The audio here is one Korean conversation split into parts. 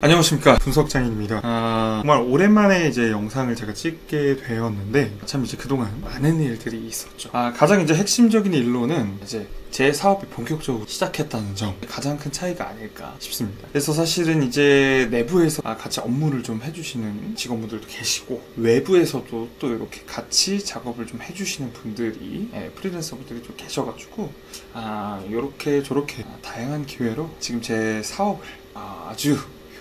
안녕하십니까, 분석장인입니다. 정말 오랜만에 이제 영상을 제가 찍게 되었는데 참 이제 그동안 많은 일들이 있었죠. 가장 이제 핵심적인 일로는 이제 제 사업이 본격적으로 시작했다는 점, 가장 큰 차이가 아닐까 싶습니다. 그래서 사실은 이제 내부에서 같이 업무를 좀 해주시는 직원분들도 계시고, 외부에서도 또 이렇게 같이 작업을 좀 해주시는 분들이, 프리랜서 분들이 좀 계셔가지고 요렇게 저렇게 다양한 기회로 지금 제 사업을 아주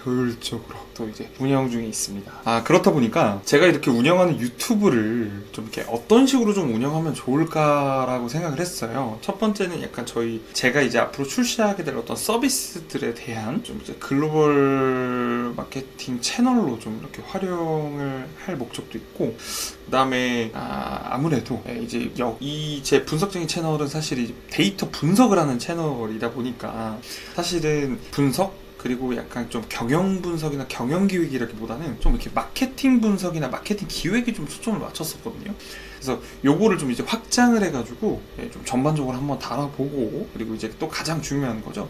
효율적으로 또 이제 운영 중에 있습니다. 그렇다 보니까 제가 이렇게 운영하는 유튜브를 좀 이렇게 어떤 식으로 좀 운영하면 좋을까라고 생각을 했어요. 첫 번째는 약간 제가 이제 앞으로 출시하게 될 어떤 서비스들에 대한 좀 이제 글로벌 마케팅 채널로 좀 이렇게 활용을 할 목적도 있고, 그 다음에 아무래도 이제 이 제 분석적인 채널은 사실 이제 데이터 분석을 하는 채널이다 보니까 사실은 분석 그리고 약간 좀 경영 분석이나 경영 기획이라기보다는 좀 이렇게 마케팅 분석이나 마케팅 기획에 좀 초점을 맞췄었거든요. 그래서 요거를 좀 이제 확장을 해가지고 좀 전반적으로 한번 달아보고, 그리고 이제 또 가장 중요한 거죠.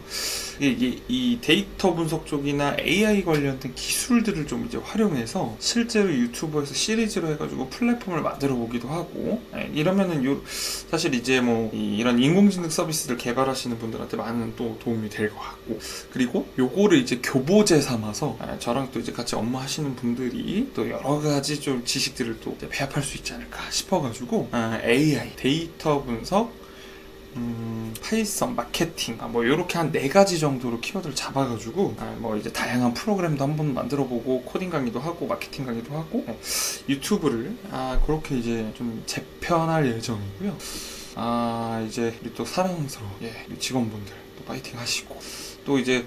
이 데이터 분석 쪽이나 AI 관련된 기술들을 좀 이제 활용해서 실제로 유튜브에서 시리즈로 해가지고 플랫폼을 만들어 보기도 하고, 이러면은 사실 이제 뭐 이런 인공지능 서비스를 개발하시는 분들한테 많은 또 도움이 될 것 같고, 그리고 요거를 이제 교보제 삼아서 저랑 또 이제 같이 업무하시는 분들이 또 여러 가지 좀 지식들을 또 배합할 수 있지 않을까 싶어가지고 AI, 데이터 분석, 파이썬, 마케팅, 뭐 이렇게 한 4가지 정도로 키워드를 잡아가지고 뭐 이제 다양한 프로그램도 한번 만들어보고, 코딩 강의도 하고 마케팅 강의도 하고, 유튜브를 그렇게 이제 좀 재편할 예정이고요. 이제 우리 또 사랑스러운 우리 직원분들 또 파이팅 하시고, 또 이제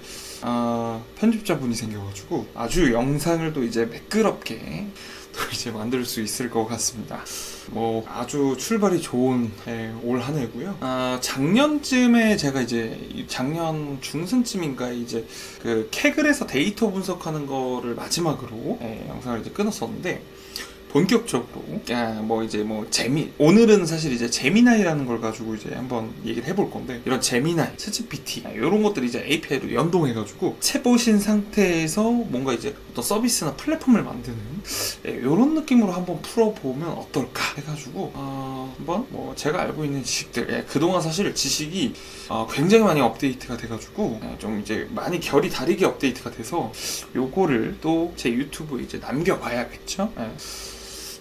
편집자분이 생겨가지고 아주 영상을 또 이제 매끄럽게 또 이제 만들 수 있을 것 같습니다. 뭐 아주 출발이 좋은 올 한 해고요. 작년쯤에 제가 이제 작년 중순쯤인가 이제 그 캐글에서 데이터 분석하는 거를 마지막으로 영상을 이제 끊었었는데, 본격적으로 오늘은 사실 이제 제미나이라는 걸 가지고 이제 한번 얘기를 해볼 건데, 이런 제미나이, 챗GPT 이런 것들이 이제 API로 연동해가지고 채보신 상태에서 뭔가 이제 어떤 서비스나 플랫폼을 만드는 이런 느낌으로 한번 풀어보면 어떨까 해가지고 한번 뭐 제가 알고 있는 지식들, 그동안 사실 지식이 굉장히 많이 업데이트가 돼가지고 좀 이제 많이 결이 다르게 업데이트가 돼서 요거를 또 제 유튜브에 이제 남겨봐야겠죠.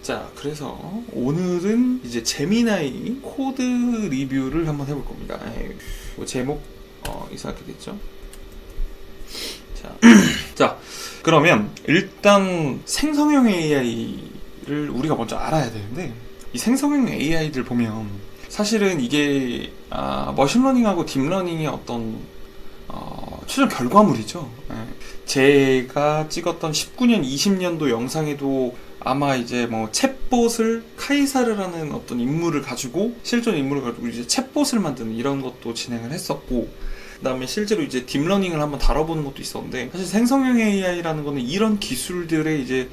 자, 그래서 오늘은 이제 제미나이 코드 리뷰를 한번 해볼 겁니다. 제목 이상하게 됐죠. 자, 그러면 일단 생성형 AI를 우리가 먼저 알아야 되는데, 이 생성형 AI들 보면 사실은 이게 머신러닝하고 딥러닝의 어떤 최종 결과물이죠. 제가 찍었던 19년, 20년도 영상에도 아마 이제 뭐 챗봇을 카이사르라는 어떤 인물을 가지고, 실존 인물을 가지고 이제 챗봇을 만드는 이런 것도 진행을 했었고, 그 다음에 실제로 이제 딥러닝을 한번 다뤄보는 것도 있었는데, 사실 생성형 AI라는 거는 이런 기술들의 이제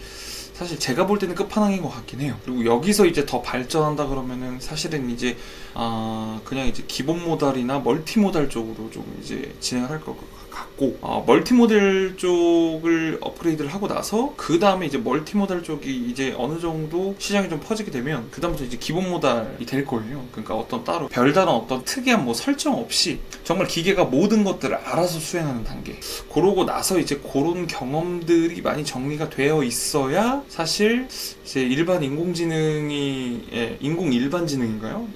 사실 제가 볼 때는 끝판왕인 것 같긴 해요. 그리고 여기서 이제 더 발전한다 그러면은 사실은 이제 그냥 이제 기본 모달이나 멀티 모달 쪽으로 좀 이제 진행을 할 것 같고, 멀티 모달 쪽을 업그레이드를 하고 나서 그 다음에 이제 멀티 모달 쪽이 이제 어느 정도 시장이 좀 퍼지게 되면 그 다음부터 이제 기본 모달이 될 거예요. 그러니까 어떤 따로 별다른 어떤 특이한 뭐 설정 없이 정말 기계가 모든 것들을 알아서 수행하는 단계, 그러고 나서 이제 그런 경험들이 많이 정리가 되어 있어야 사실 이제 일반 인공지능이 인공 일반지능인가요?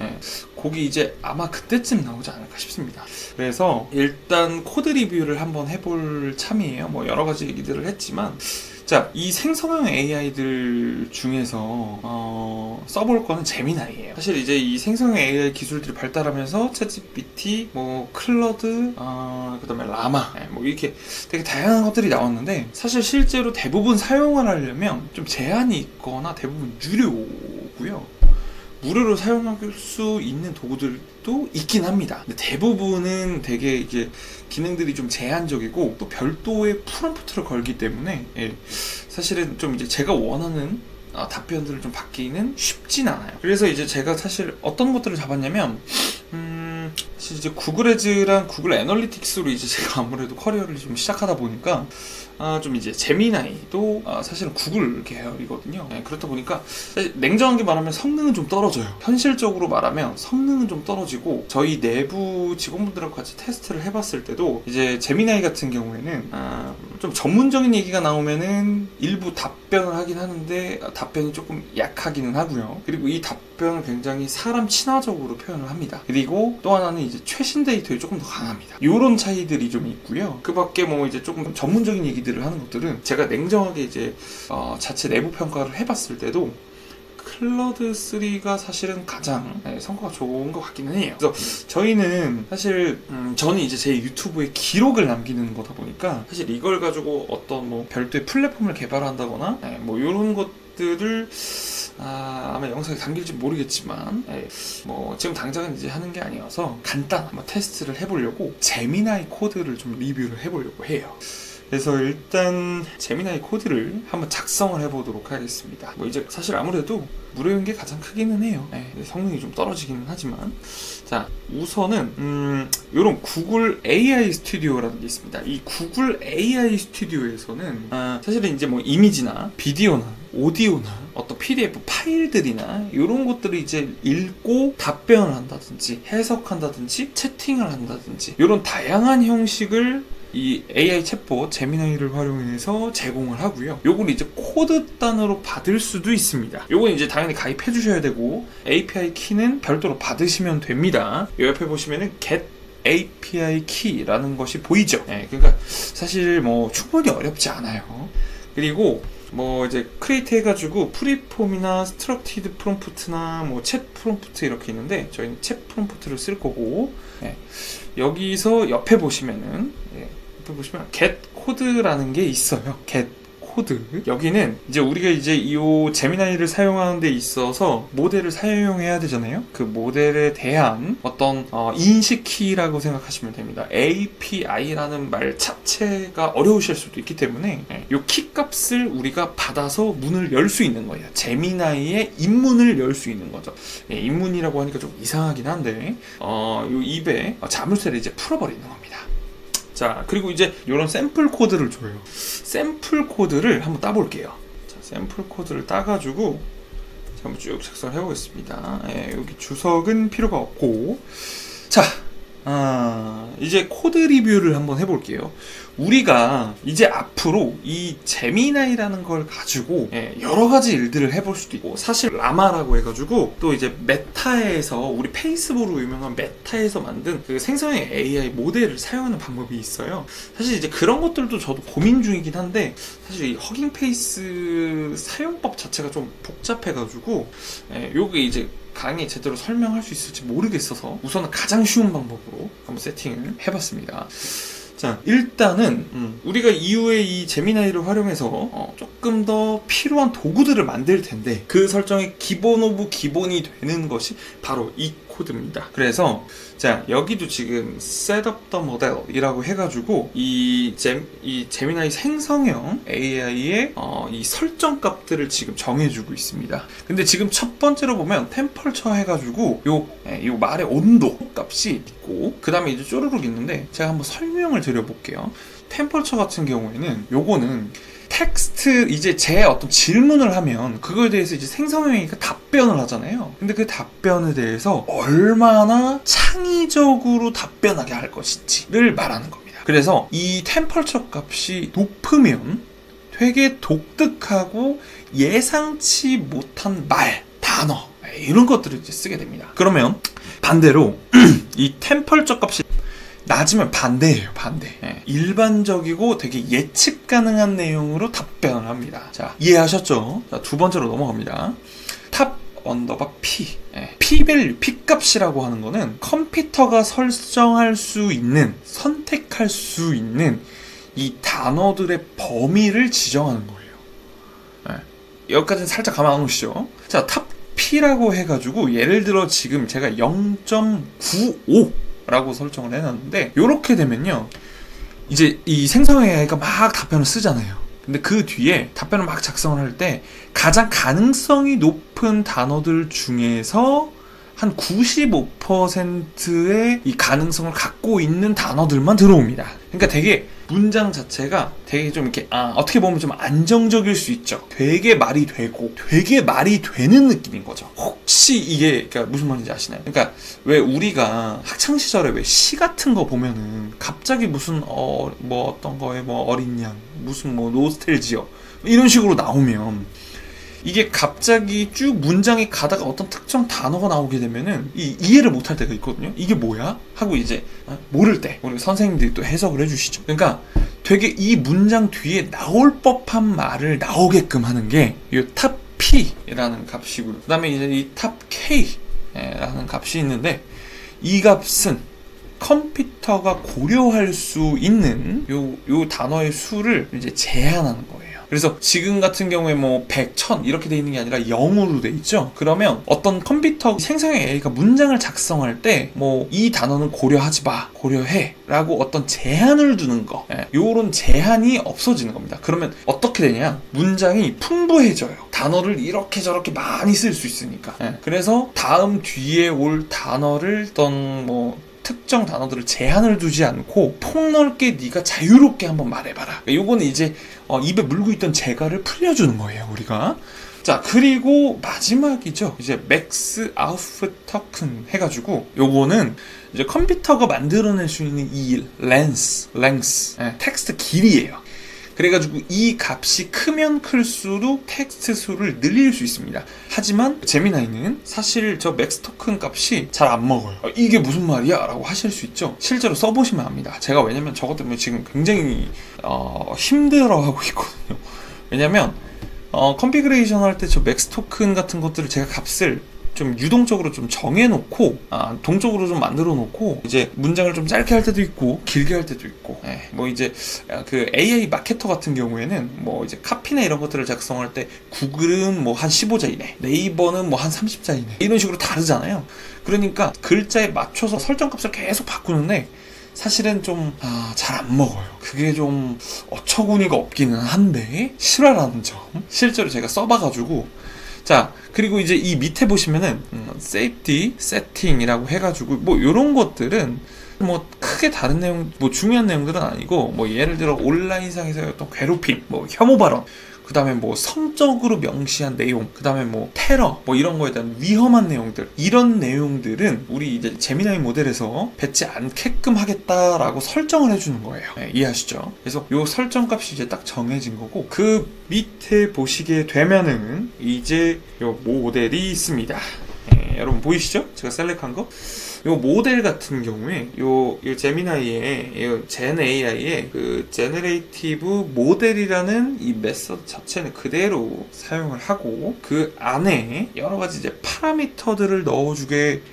거기 이제 아마 그때쯤 나오지 않을까 싶습니다. 그래서 일단 코드 리뷰를 한번 해볼 참이에요. 뭐 여러 가지 얘기들을 했지만, 자, 이 생성형 AI들 중에서 써볼 거는 제미나이예요. 사실 이제 이 생성형 AI 기술들이 발달하면서 챗GPT, 뭐 클러드, 그다음에 라마, 뭐 이렇게 되게 다양한 것들이 나왔는데, 사실 실제로 대부분 사용을 하려면 좀 제한이 있거나 대부분 유료고요. 무료로 사용할 수 있는 도구들도 있긴 합니다. 근데 대부분은 되게 이제 기능들이 좀 제한적이고 또 별도의 프롬프트를 걸기 때문에 사실은 좀 이제 제가 원하는 답변들을 좀 받기는 쉽진 않아요. 그래서 이제 제가 사실 어떤 것들을 잡았냐면 사실 이제 구글 애즈랑 구글 애널리틱스로 이제 제가 아무래도 커리어를 좀 시작하다 보니까 좀 이제 제미나이도 사실은 구글 계열이거든요. 네, 그렇다 보니까 냉정하게 말하면 성능은 좀 떨어져요. 현실적으로 말하면 성능은 좀 떨어지고, 저희 내부 직원분들하고 같이 테스트를 해봤을 때도 이제 제미나이 같은 경우에는 좀 전문적인 얘기가 나오면은 일부 답변을 하긴 하는데 답변이 조금 약하기는 하고요. 그리고 이 답변을 굉장히 사람 친화적으로 표현을 합니다. 그리고 또 하나는 이제 최신 데이터에 조금 더 강합니다. 요런 차이들이 좀 있고요. 그 밖에 뭐 이제 조금 전문적인 얘기들을 하는 것들은 제가 냉정하게 이제 자체 내부 평가를 해봤을 때도 클러드 3가 사실은 가장 성과가 좋은 것 같기는 해요. 그래서 저희는 사실 저는 이제 제 유튜브에 기록을 남기는 거다 보니까 사실 이걸 가지고 어떤 뭐 별도의 플랫폼을 개발한다거나 뭐 이런 것들을 아마 영상에 담길지 모르겠지만 뭐 지금 당장은 이제 하는 게 아니어서 간단 한번 테스트를 해보려고 제미나이 코드를 좀 리뷰를 해보려고 해요. 그래서 일단 제미나이 코드를 한번 작성을 해보도록 하겠습니다. 뭐 이제 사실 아무래도 무료인 게 가장 크기는 해요. 성능이 좀 떨어지기는 하지만, 자 우선은 요런 구글 AI 스튜디오라는 게 있습니다. 이 구글 AI 스튜디오에서는 사실은 이제 뭐 이미지나 비디오나 오디오나 어떤 PDF 파일들이나 이런 것들을 이제 읽고 답변을 한다든지 해석한다든지 채팅을 한다든지 이런 다양한 형식을 이 AI 챗봇 제미나이를 활용해서 제공을 하고요. 요걸 이제 코드 단으로 받을 수도 있습니다. 요건 이제 당연히 가입해 주셔야 되고, API 키는 별도로 받으시면 됩니다. 요 옆에 보시면은 get API 키라는 것이 보이죠? 그러니까 사실 뭐 충분히 어렵지 않아요. 그리고 뭐 이제 크리에이트 해가지고 프리폼이나 스트럭티드 프롬프트나 뭐 챗 프롬프트 이렇게 있는데 저희는 챗 프롬프트를 쓸 거고, 여기서 옆에 보시면은 옆에 보시면 get 코드라는 게 있어요. get 코드. 여기는 이제 우리가 이제 이 제미나이를 사용하는 데 있어서 모델을 사용해야 되잖아요. 그 모델에 대한 어떤 인식키라고 생각하시면 됩니다. API라는 말 자체가 어려우실 수도 있기 때문에 이 키 값을 우리가 받아서 문을 열 수 있는 거예요. 제미나이의 입문을 열 수 있는 거죠. 입문이라고 하니까 좀 이상하긴 한데 이 입에 자물쇠를 이제 풀어버리는 겁니다. 자, 그리고 이제 이런 샘플 코드를 줘요. 샘플 코드를 한번 따볼게요. 자, 샘플 코드를 따가지고 한번 쭉 작성을 해보겠습니다. 여기 주석은 필요가 없고, 자, 이제 코드 리뷰를 한번 해볼게요. 우리가 이제 앞으로 이 제미나이라는 걸 가지고 여러 가지 일들을 해볼 수도 있고, 사실 라마라고 해가지고 또 이제 메타에서, 우리 페이스북으로 유명한 메타에서 만든 그 생성형 AI 모델을 사용하는 방법이 있어요. 사실 이제 그런 것들도 저도 고민 중이긴 한데, 사실 이 허깅페이스 사용법 자체가 좀 복잡해가지고 요게 이제 강의 제대로 설명할 수 있을지 모르겠어서 우선은 가장 쉬운 방법으로 한번 세팅을 해봤습니다. 자, 일단은 우리가 이후에 이 제미나이를 활용해서 조금 더 필요한 도구들을 만들 텐데, 그 설정의 기본 오브 기본이 되는 것이 바로 이 코드입니다. 그래서 자, 여기도 지금 set up the model 이라고 해가지고 이 제미나이 생성형 AI의 이 설정 값들을 지금 정해주고 있습니다. 근데 지금 첫 번째로 보면 템퍼처 해가지고 요 말의 온도 값이 있고, 그 다음에 이제 쪼르륵 있는데 제가 한번 설명을 드려볼게요. 템퍼처 같은 경우에는 요거는 텍스트, 이제 제 어떤 질문을 하면 그거에 대해서 이제 생성형이니까 답변을 하잖아요. 근데 그 답변에 대해서 얼마나 창의적으로 답변하게 할 것인지를 말하는 겁니다. 그래서 이 템퍼처 값이 높으면 되게 독특하고 예상치 못한 말, 단어 이런 것들을 이제 쓰게 됩니다. 그러면 반대로 이 템퍼처 값이 낮으면 반대예요, 반대. 일반적이고 되게 예측 가능한 내용으로 답변을 합니다. 자, 이해하셨죠? 자, 두 번째로 넘어갑니다. 탑 언더바 P. P-밸류, P-값이라고 하는 거는 컴퓨터가 설정할 수 있는, 선택할 수 있는 이 단어들의 범위를 지정하는 거예요. 여기까지는 살짝 감안 오시죠? 자, 탑 P라고 해가지고 예를 들어 지금 제가 0.95 라고 설정을 해놨는데, 요렇게 되면요 이제 이 생성 AI가 막 답변을 쓰잖아요. 근데 그 뒤에 답변을 막 작성을 할 때 가장 가능성이 높은 단어들 중에서 한 95%의 이 가능성을 갖고 있는 단어들만 들어옵니다. 그러니까 되게 문장 자체가 되게 좀 이렇게 어떻게 보면 좀 안정적일 수 있죠. 되게 말이 되고 되게 말이 되는 느낌인 거죠. 혹시 이게 그러니까 무슨 말인지 아시나요? 그러니까 왜 우리가 학창 시절에 왜 시 같은 거 보면은 갑자기 무슨 뭐 어떤 거에 뭐 어린 양 무슨 뭐 노스텔지어 이런 식으로 나오면 이게 갑자기 쭉 문장이 가다가 어떤 특정 단어가 나오게 되면은 이해를 못할 때가 있거든요. 이게 뭐야? 하고 이제 모를 때 우리 선생님들이 또 해석을 해주시죠. 그러니까 되게 이 문장 뒤에 나올 법한 말을 나오게끔 하는 게 이 탑 P라는 값이고요. 그 다음에 이제 이 탑 K라는 값이 있는데 이 값은 컴퓨터가 고려할 수 있는 요 단어의 수를 이제 제한하는 거예요. 그래서 지금 같은 경우에 뭐 100, 1000 이렇게 돼 있는 게 아니라 0으로 돼 있죠. 그러면 어떤 컴퓨터 생성형 AI가 문장을 작성할 때 뭐 이 단어는 고려하지 마, 고려해 라고 어떤 제한을 두는 거, 요런 제한이 없어지는 겁니다. 그러면 어떻게 되냐, 문장이 풍부해져요. 단어를 이렇게 저렇게 많이 쓸 수 있으니까. 그래서 다음 뒤에 올 단어를 어떤 뭐 특정 단어들을 제한을 두지 않고 폭넓게 네가 자유롭게 한번 말해봐라. 요거는 이제 입에 물고 있던 재갈을 풀려주는 거예요, 우리가. 자, 그리고 마지막이죠. 이제 맥스 아웃풋 토큰 해가지고 요거는 이제 컴퓨터가 만들어낼 수 있는 이 랭스, 텍스트 길이에요. 그래가지고 이 값이 크면 클수록 텍스트 수를 늘릴 수 있습니다. 하지만 제미나이는 사실 저 맥스 토큰 값이 잘 안 먹어요. 이게 무슨 말이야? 라고 하실 수 있죠. 실제로 써보시면 압니다. 제가 왜냐면 저것 때문에 지금 굉장히 힘들어하고 있거든요. 왜냐면 컨피그레이션 할 때 저 맥스 토큰 같은 것들을 제가 값을 좀 유동적으로 좀 정해놓고 동적으로 좀 만들어 놓고 이제 문장을 좀 짧게 할 때도 있고 길게 할 때도 있고, 뭐 이제 그 AI 마케터 같은 경우에는 뭐 이제 카피나 이런 것들을 작성할 때 구글은 뭐 한 15자 이내, 네이버는 뭐 한 30자 이내 이런 식으로 다르잖아요. 그러니까 글자에 맞춰서 설정값을 계속 바꾸는데 사실은 좀 잘 안 먹어요. 그게 좀 어처구니가 없기는 한데 실화라는 점 실제로 제가 써봐가지고. 자, 그리고 이제 이 밑에 보시면은 safety setting이라고 해가지고 뭐 요런 것들은 뭐 크게 다른 내용, 뭐 중요한 내용들은 아니고 뭐 예를 들어 온라인상에서의 어떤 괴롭힘, 뭐 혐오 발언, 그 다음에 뭐 성적으로 명시한 내용, 그 다음에 뭐 테러, 뭐 이런 거에 대한 위험한 내용들, 이런 내용들은 우리 이제 제미나이 모델에서 뱉지 않게끔 하겠다라고 설정을 해주는 거예요. 이해하시죠? 그래서 요 설정 값이 이제 딱 정해진 거고, 그 밑에 보시게 되면은 이제 요 모델이 있습니다. 여러분 보이시죠? 제가 셀렉한 거? 요 모델 같은 경우에 요 제미나이의 요 젠 AI의 그 제너레이티브 모델이라는 이 메서드 자체는 그대로 사용을 하고 그 안에 여러 가지 이제 파라미터들을 넣어주게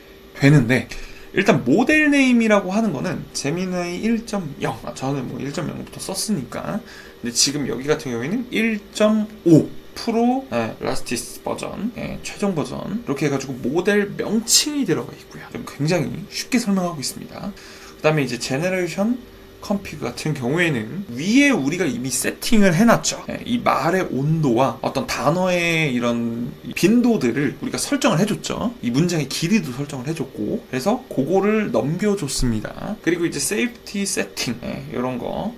되는데, 일단 모델 네임이라고 하는 거는 제미나이 1.0, 저는 뭐 1.0부터 썼으니까, 근데 지금 여기 같은 경우에는 1.5 프로 라스티스 버전, 최종 버전 이렇게 해가지고 모델 명칭이 들어가 있고요. 좀 굉장히 쉽게 설명하고 있습니다. 그 다음에 이제 제너레이션 컴피그 같은 경우에는 위에 우리가 이미 세팅을 해놨죠. 이 말의 온도와 어떤 단어의 이런 빈도들을 우리가 설정을 해줬죠. 이 문장의 길이도 설정을 해줬고, 그래서 그거를 넘겨줬습니다. 그리고 이제 세이프티 세팅, 이런 거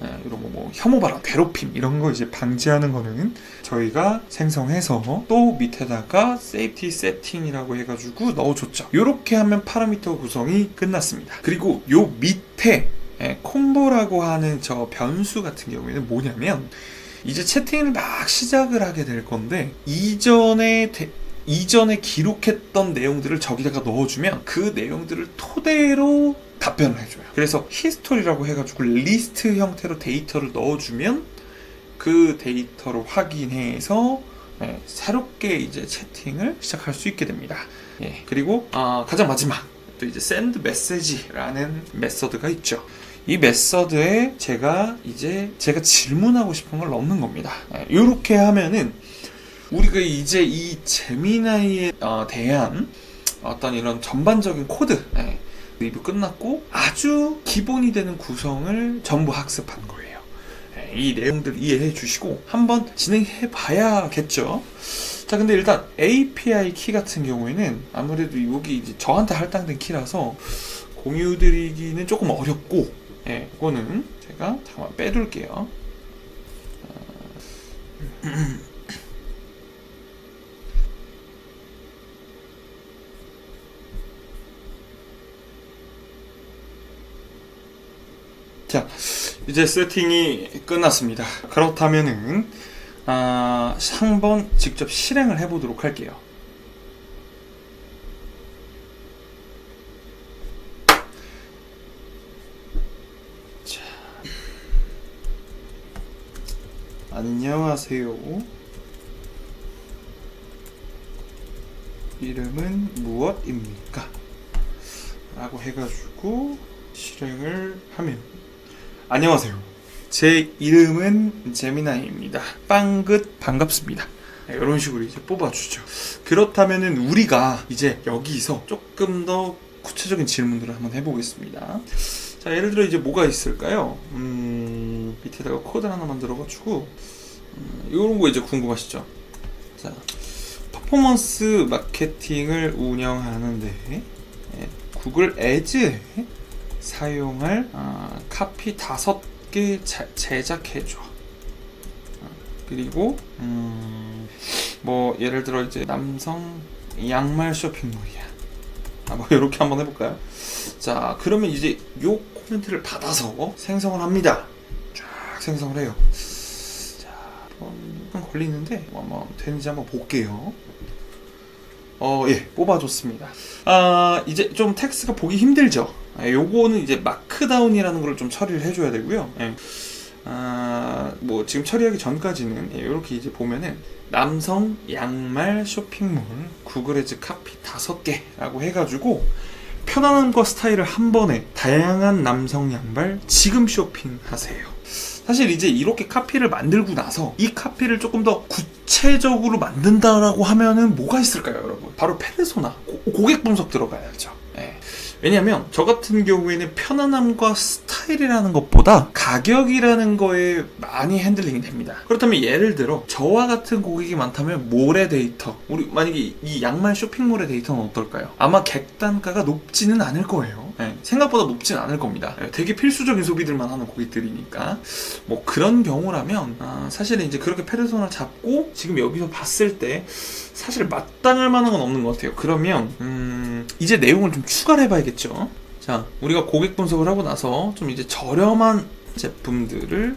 뭐 혐오 발언, 괴롭힘 이런 거 이제 방지하는 거는 저희가 생성해서 또 밑에다가 세이프티 세팅이라고 해가지고 넣어줬죠. 이렇게 하면 파라미터 구성이 끝났습니다. 그리고 요 밑에 콤보라고 하는 저 변수 같은 경우에는 뭐냐면, 이제 채팅을 막 시작을 하게 될 건데 이전에 기록했던 내용들을 저기다가 넣어주면 그 내용들을 토대로 답변을 해줘요. 그래서 히스토리라고 해가지고 리스트 형태로 데이터를 넣어주면 그 데이터를 확인해서 새롭게 이제 채팅을 시작할 수 있게 됩니다. 그리고 가장 마지막 또 이제 send message라는 메서드가 있죠. 이 메서드에 제가 질문하고 싶은 걸 넣는 겁니다. 이렇게 하면은 우리가 이제 이 제미나이에 대한 어떤 이런 전반적인 코드 리뷰 끝났고 아주 기본이 되는 구성을 전부 학습한 거예요. 이 내용들 이해해 주시고 한번 진행해 봐야겠죠. 자, 근데 일단 API 키 같은 경우에는 아무래도 여기 이제 저한테 할당된 키라서 공유드리기는 조금 어렵고, 이거는 제가 잠깐만 빼둘게요. 자, 이제 세팅이 끝났습니다. 그렇다면은 한번 직접 실행을 해보도록 할게요. 자, 안녕하세요. 이름은 무엇입니까? 라고 해가지고 실행을 하면, 안녕하세요. 제 이름은 제미나이입니다. 빵긋 반갑습니다. 이런 식으로 이제 뽑아주죠. 그렇다면은 우리가 이제 여기서 조금 더 구체적인 질문들을 한번 해보겠습니다. 자, 예를 들어 이제 뭐가 있을까요? 밑에다가 코드 하나 만들어가지고 이런 거 이제 궁금하시죠? 자, 퍼포먼스 마케팅을 운영하는데 구글 애즈에 사용할 카피 5개 제작해줘. 그리고 뭐 예를 들어 이제 남성 양말 쇼핑몰이야. 뭐 이렇게 한번 해볼까요? 자, 그러면 이제 요 코멘트를 받아서 생성을 합니다. 쫙 생성을 해요. 자, 한번 걸리는데 한번 되는지 한번 볼게요. 예, 뽑아줬습니다. 이제 좀 텍스트가 보기 힘들죠? 요거는 이제 마크다운이라는 걸 좀 처리를 해줘야 되고요. 뭐 지금 처리하기 전까지는 이렇게 이제 보면은 남성 양말 쇼핑몰 구글 애즈 카피 5개라고 해가지고 편안함과 스타일을 한 번에 다양한 남성 양말 지금 쇼핑하세요. 사실 이제 이렇게 카피를 만들고 나서 이 카피를 조금 더 구체적으로 만든다라고 하면은 뭐가 있을까요, 여러분? 바로 페르소나, 고객 분석 들어가야죠. 왜냐면 저 같은 경우에는 편안함과 스타일이라는 것보다 가격이라는 거에 많이 핸들링이 됩니다. 그렇다면 예를 들어 저와 같은 고객이 많다면 몰의 데이터, 우리 만약에 이 양말 쇼핑몰의 데이터는 어떨까요? 아마 객단가가 높지는 않을 거예요. 생각보다 높지는 않을 겁니다. 되게 필수적인 소비들만 하는 고객들이니까 뭐 그런 경우라면 사실은 이제 그렇게 페르소나를 잡고 지금 여기서 봤을 때 사실 마땅할 만한 건 없는 것 같아요. 그러면 이제 내용을 좀 추가를 해봐야겠죠. 자, 우리가 고객 분석을 하고 나서 좀 이제 저렴한 제품들을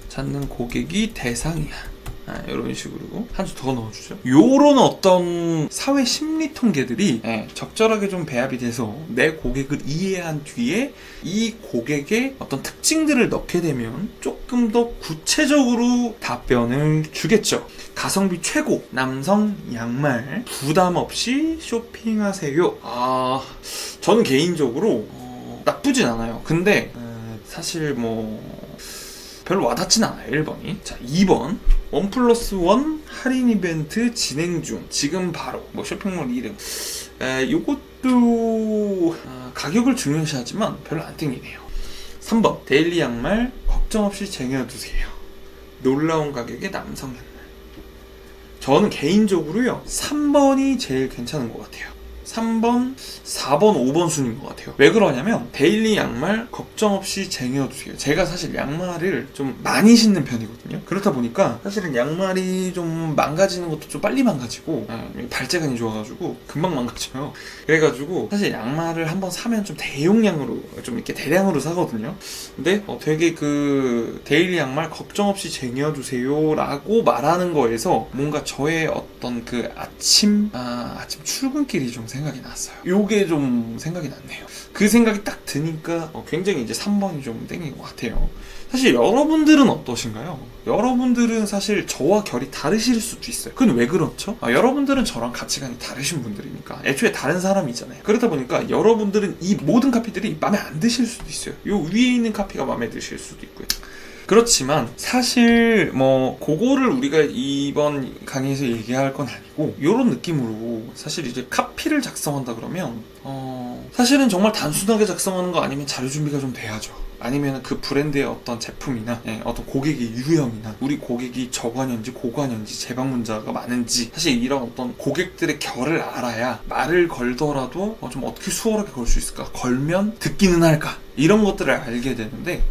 찾는 고객이 대상이야. 이런 식으로 한 줄 더 넣어주죠. 요런 어떤 사회 심리 통계들이 적절하게 좀 배합이 돼서 내 고객을 이해한 뒤에 이 고객의 어떤 특징들을 넣게 되면 조금 더 구체적으로 답변을 주겠죠. 가성비 최고 남성 양말 부담 없이 쇼핑하세요. 저는 개인적으로 나쁘진 않아요. 근데 사실 뭐 별로 와닿진 않아요. 1번이. 자, 2번 1+1 할인 이벤트 진행 중. 지금 바로. 뭐 쇼핑몰 이름. 요것도 가격을 중요시하지만 별로 안 땡기네요. 3번 데일리 양말 걱정 없이 쟁여두세요. 놀라운 가격의 남성 양말. 저는 개인적으로요 3번이 제일 괜찮은 것 같아요. 3번, 4번, 5번 순인 것 같아요. 왜 그러냐면 데일리 양말 걱정 없이 쟁여두세요. 제가 사실 양말을 좀 많이 신는 편이거든요. 그렇다 보니까 사실은 양말이 좀 망가지는 것도 좀 빨리 망가지고 발재간이 좋아가지고 금방 망가져요. 그래가지고 사실 양말을 한번 사면 좀 대용량으로 좀 이렇게 대량으로 사거든요. 근데 되게 그 데일리 양말 걱정 없이 쟁여두세요 라고 말하는 거에서 뭔가 저의 어떤 그 아침 출근길이 좀 생각이 났어요. 요게 좀 생각이 났네요. 그 생각이 딱 드니까 굉장히 이제 3번이 좀 땡긴 것 같아요. 사실 여러분들은 어떠신가요? 여러분들은 사실 저와 결이 다르실 수도 있어요. 그건 왜 그렇죠? 여러분들은 저랑 가치관이 다르신 분들이니까 애초에 다른 사람이잖아요. 그러다 보니까 여러분들은 이 모든 카피들이 마음에 안 드실 수도 있어요. 요 위에 있는 카피가 마음에 드실 수도 있고요. 그렇지만 사실 뭐 그거를 우리가 이번 강의에서 얘기할 건 아니고 요런 느낌으로 사실 이제 카피를 작성한다 그러면 사실은 정말 단순하게 작성하는 거 아니면 자료 준비가 좀 돼야죠. 아니면 그 브랜드의 어떤 제품이나 어떤 고객의 유형이나 우리 고객이 저관여인지 고관여인지 재방문자가 많은지 사실 이런 어떤 고객들의 결을 알아야 말을 걸더라도 좀 어떻게 수월하게 걸 수 있을까, 걸면 듣기는 할까, 이런 것들을 알게 되는데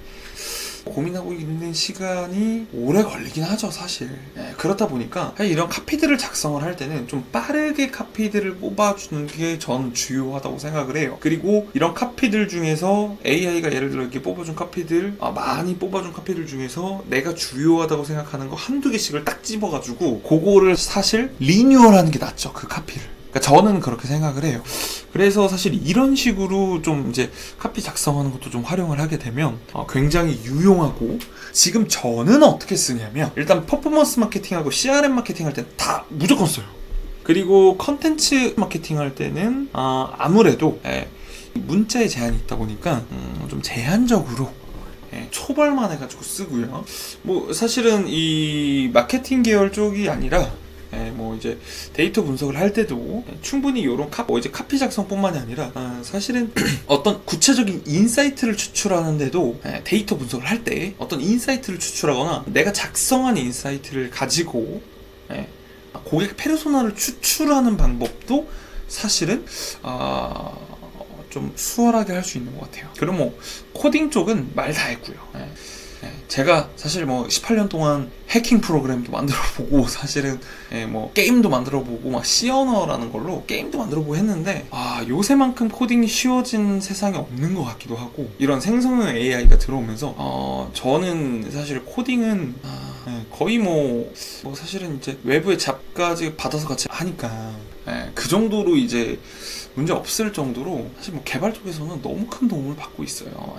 고민하고 있는 시간이 오래 걸리긴 하죠, 사실. 그렇다 보니까 이런 카피들을 작성을 할 때는 좀 빠르게 카피들을 뽑아주는 게 전 주요하다고 생각을 해요. 그리고 이런 카피들 중에서 AI가 예를 들어 이렇게 뽑아준 카피들, 많이 뽑아준 카피들 중에서 내가 주요하다고 생각하는 거 한두 개씩을 딱 집어가지고 그거를 사실 리뉴얼하는 게 낫죠, 그 카피를. 그러니까 저는 그렇게 생각을 해요. 그래서 사실 이런 식으로 좀 이제 카피 작성하는 것도 좀 활용을 하게 되면 굉장히 유용하고, 지금 저는 어떻게 쓰냐면 일단 퍼포먼스 마케팅하고 CRM 마케팅 할 때 다 무조건 써요. 그리고 컨텐츠 마케팅 할 때는 아무래도 문자에 제한이 있다 보니까 좀 제한적으로 초벌만 해가지고 쓰고요. 뭐 사실은 이 마케팅 계열 쪽이 아니라 뭐 이제 데이터 분석을 할 때도 충분히 이런 이제 카피 작성뿐만이 아니라 사실은 어떤 구체적인 인사이트를 추출하는데도 데이터 분석을 할 때 어떤 인사이트를 추출하거나 내가 작성한 인사이트를 가지고 고객 페르소나를 추출하는 방법도 사실은 좀 수월하게 할 수 있는 것 같아요. 그럼 뭐 코딩 쪽은 말 다 했고요. 제가 사실 뭐 18년 동안 해킹 프로그램도 만들어보고 사실은 뭐 게임도 만들어보고 막 C언어라는 걸로 게임도 만들어보고 했는데 요새만큼 코딩이 쉬워진 세상에 없는 것 같기도 하고, 이런 생성형 AI가 들어오면서 저는 사실 코딩은 거의 뭐 사실은 이제 외부의 잡까지 받아서 같이 하니까 그 정도로 이제 문제 없을 정도로 사실 뭐 개발 쪽에서는 너무 큰 도움을 받고 있어요.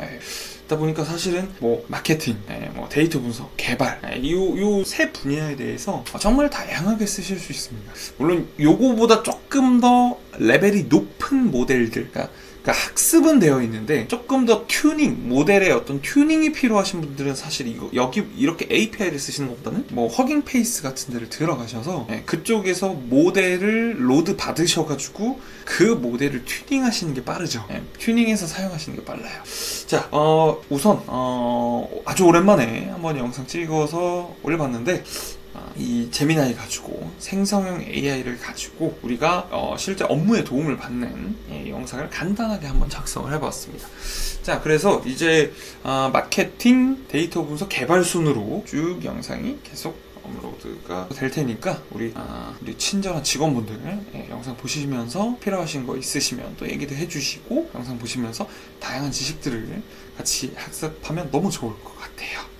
그러다 보니까 사실은 뭐 마케팅, 뭐 데이터 분석, 개발, 요 세 분야에 대해서 정말 다양하게 쓰실 수 있습니다. 물론 요거보다 조금 더 레벨이 높은 모델들, 그러니까 학습은 되어 있는데 조금 더 모델의 어떤 튜닝이 필요하신 분들은 사실 여기 이렇게 API를 쓰시는 것보다는 뭐 허깅 페이스 같은 데를 들어가셔서 그쪽에서 모델을 로드 받으셔가지고 그 모델을 튜닝하시는 게 빠르죠. 튜닝해서 사용하시는 게 빨라요. 자, 우선 아주 오랜만에 한번 영상 찍어서 올려봤는데, 이 제미나이 가지고 생성형 AI를 가지고 우리가 실제 업무에 도움을 받는 영상을 간단하게 한번 작성을 해봤습니다. 자, 그래서 이제 마케팅, 데이터 분석, 개발 순으로 쭉 영상이 계속 업로드가 될 테니까 우리 친절한 직원분들 영상 보시면서 필요하신 거 있으시면 또 얘기도 해주시고, 영상 보시면서 다양한 지식들을 같이 학습하면 너무 좋을 것 같아요.